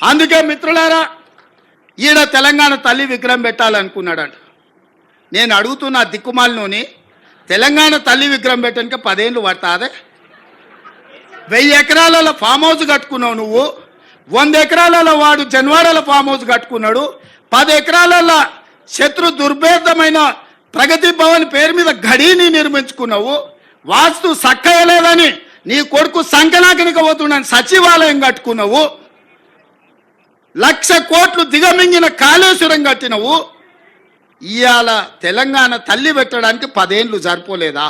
అందుకే మిత్రులారా ఈడ తెలంగాణ తల్లి విగ్రహం పెట్టాలనుకున్నాడంట. నేను అడుగుతున్నా దిక్కుమాలినోని, తెలంగాణ తల్లి విగ్రహం పెట్టడానికి 10 ఏళ్ళు పడతాదే? 1000 ఎకరాలలో ఫామ్ హౌస్ కట్టుకున్నావు నువ్వు, 100 ఎకరాలలో వాడు జన్వాడల ఫామ్ హౌస్ కట్టుకున్నాడు, 10 ఎకరాలలో శత్రు దుర్భేదమైన ప్రగతి భవన్ పేరు మీద గడిని నిర్మించుకున్నావు, వాస్తు సక్కయలేదని నీ కొడుకు సంకనాకనికి పోతున్నాను సచివాలయం కట్టుకున్నావు, 1,00,000 కోట్లు దిగమింగిన కాళేశ్వరం కట్టినవు. ఇవాళ తెలంగాణ తల్లి పెట్టడానికి 10 ఏళ్ళు సరిపోలేదా?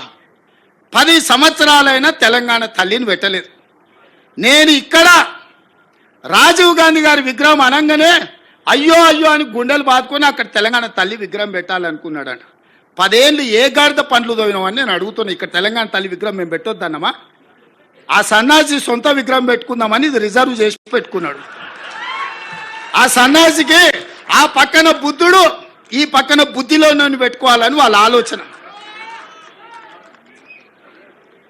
10 సంవత్సరాలైనా తెలంగాణ తల్లిని పెట్టలేదు. నేను ఇక్కడ రాజీవ్ గాంధీ గారి విగ్రహం అనగానే అయ్యో అయ్యో అని గుండెలు బాదుకొని అక్కడ తెలంగాణ తల్లి విగ్రహం పెట్టాలనుకున్నాడంట. 10 ఏళ్ళు ఏ గాడిద పండ్లు తోవినామని నేను అడుగుతున్నా. ఇక్కడ తెలంగాణ తల్లి విగ్రహం మేము పెట్టొద్దన్నమా? ఆ సన్నాసి సొంత విగ్రహం పెట్టుకుందామని ఇది రిజర్వ్ చేసి పెట్టుకున్నాడు. ఆ సన్నాసికి ఆ పక్కన బుద్ధుడు ఈ పక్కన బుద్ధిలోనే పెట్టుకోవాలని వాళ్ళ ఆలోచన.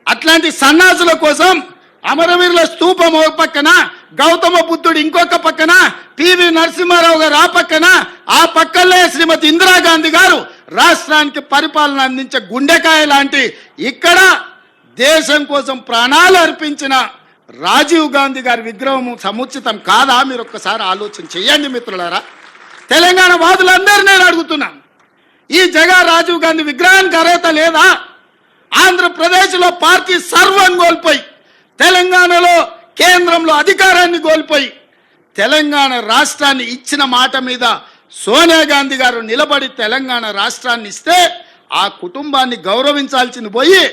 అట్లాంటి సన్నాసుల కోసం అమరవీరుల స్తూపం ఒక పక్కన, గౌతమ బుద్ధుడు ఇంకొక పక్కన, పివి నరసింహారావు గారు ఆ పక్కన, ఆ పక్కనే శ్రీమతి ఇందిరాగాంధీ గారు రాష్ట్రానికి పరిపాలన అందించే గుండెకాయ లాంటి ఇక్కడ దేశం కోసం ప్రాణాలు అర్పించిన రాజీవ్ గాంధీ గారి విగ్రహం సముచితం కాదా? మీరు ఒక్కసారి ఆలోచన చెయ్యండి మిత్రులారా. తెలంగాణ వాదులందరూ నేను అడుగుతున్నాను, ఈ జగ రాజీవ్ గాంధీ విగ్రహానికి అర్హత లేదా? ఆంధ్రప్రదేశ్లో పార్టీ సర్వం కోల్పోయి, తెలంగాణలో కేంద్రంలో అధికారాన్ని కోల్పోయి, తెలంగాణ రాష్ట్రాన్ని ఇచ్చిన మాట మీద సోనియా గాంధీ గారు నిలబడి తెలంగాణ రాష్ట్రాన్ని ఇస్తే ఆ కుటుంబాన్ని గౌరవించాల్సింది పోయి,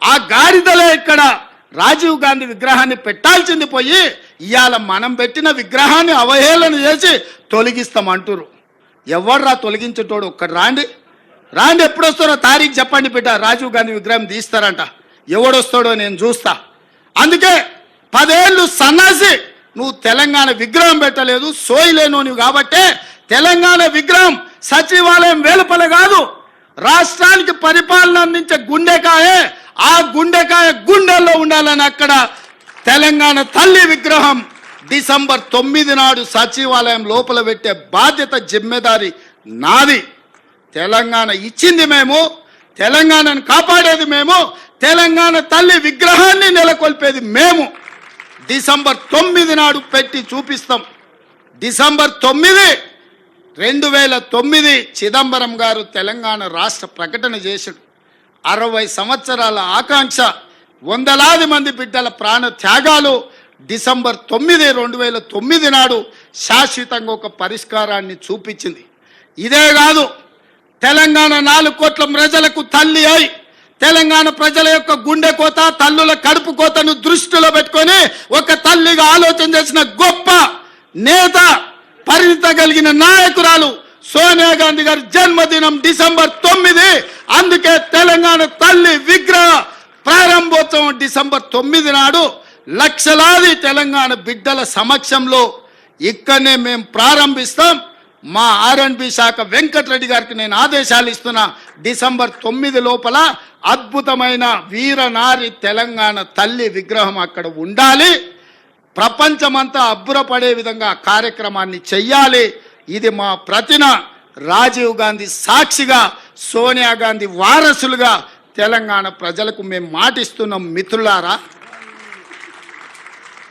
ఆ గాడిదలే ఇక్కడ రాజీవ్ గాంధీ విగ్రహాన్ని పెట్టాల్సింది పోయి ఇవాళ మనం పెట్టిన విగ్రహాన్ని అవహేళన చేసి తొలగిస్తామంటారు. ఎవర్రా తొలగించేటోడు? ఒక్కడు రాండి రాండి, ఎప్పుడు వస్తారో తారీఖు చెప్పండి బిడ్డ. రాజీవ్ గాంధీ విగ్రహం తీస్తారంట, ఎవడొస్తాడో నేను చూస్తా. అందుకే 10 ఏళ్ళు సన్నాసి నువ్వు తెలంగాణ విగ్రహం పెట్టలేదు, సోయిలేను నువ్వు కాబట్టే తెలంగాణ విగ్రహం సచివాలయం వెలుపల కాదు, రాష్ట్రానికి పరిపాలన అందించే గుండెకాయే, ఆ గుండెకాయ గుండెల్లో ఉండాలని అక్కడ తెలంగాణ తల్లి విగ్రహం డిసెంబర్ 9 నాడు సచివాలయం లోపల పెట్టే బాధ్యత జిమ్మెదారి నాది. తెలంగాణ ఇచ్చింది మేము, తెలంగాణను కాపాడేది మేము, తెలంగాణ తల్లి విగ్రహాన్ని నెలకొల్పేది మేము. డిసెంబర్ 9 నాడు పెట్టి చూపిస్తాం. డిసెంబర్ 9, 2009 చిదంబరం గారు తెలంగాణ రాష్ట్ర ప్రకటన చేశాడు. 60 సంవత్సరాల ఆకాంక్ష, వందలాది మంది బిడ్డల ప్రాణ త్యాగాలు డిసెంబర్ 9, 2009 నాడు శాశ్వతంగా ఒక పరిష్కారాన్ని చూపించింది. ఇదే కాదు, తెలంగాణ 4 కోట్ల ప్రజలకు తల్లి అయి తెలంగాణ ప్రజల యొక్క గుండె కోత, తల్లుల కడుపు కోతను దృష్టిలో పెట్టుకొని ఒక తల్లిగా ఆలోచన చేసిన గొప్ప నేత, పరిణిత కలిగిన నాయకురాలు సోనియా గాంధీ గారి జన్మదినం డిసెంబర్ 9. అందుకే తెలంగాణ తల్లి విగ్రహ ప్రారంభోత్సవం డిసెంబర్ 9 నాడు లక్షలాది తెలంగాణ బిడ్డల సమక్షంలో ఇక్కడనే మేము ప్రారంభిస్తాం. మా R&B శాఖ వెంకటరెడ్డి గారికి నేను ఆదేశాలు ఇస్తున్నా, డిసెంబర్ 9 లోపల అద్భుతమైన వీరనారి తెలంగాణ తల్లి విగ్రహం అక్కడ ఉండాలి. ప్రపంచమంతా అబ్బురపడే విధంగా కార్యక్రమాన్ని చెయ్యాలి. ఇది మా ప్రతిన రాజీవ్ గాంధీ సాక్షిగా, సోనియా గాంధీ వారసులుగా తెలంగాణ ప్రజలకు మేము మాటిస్తున్నాం. మిత్రులారా,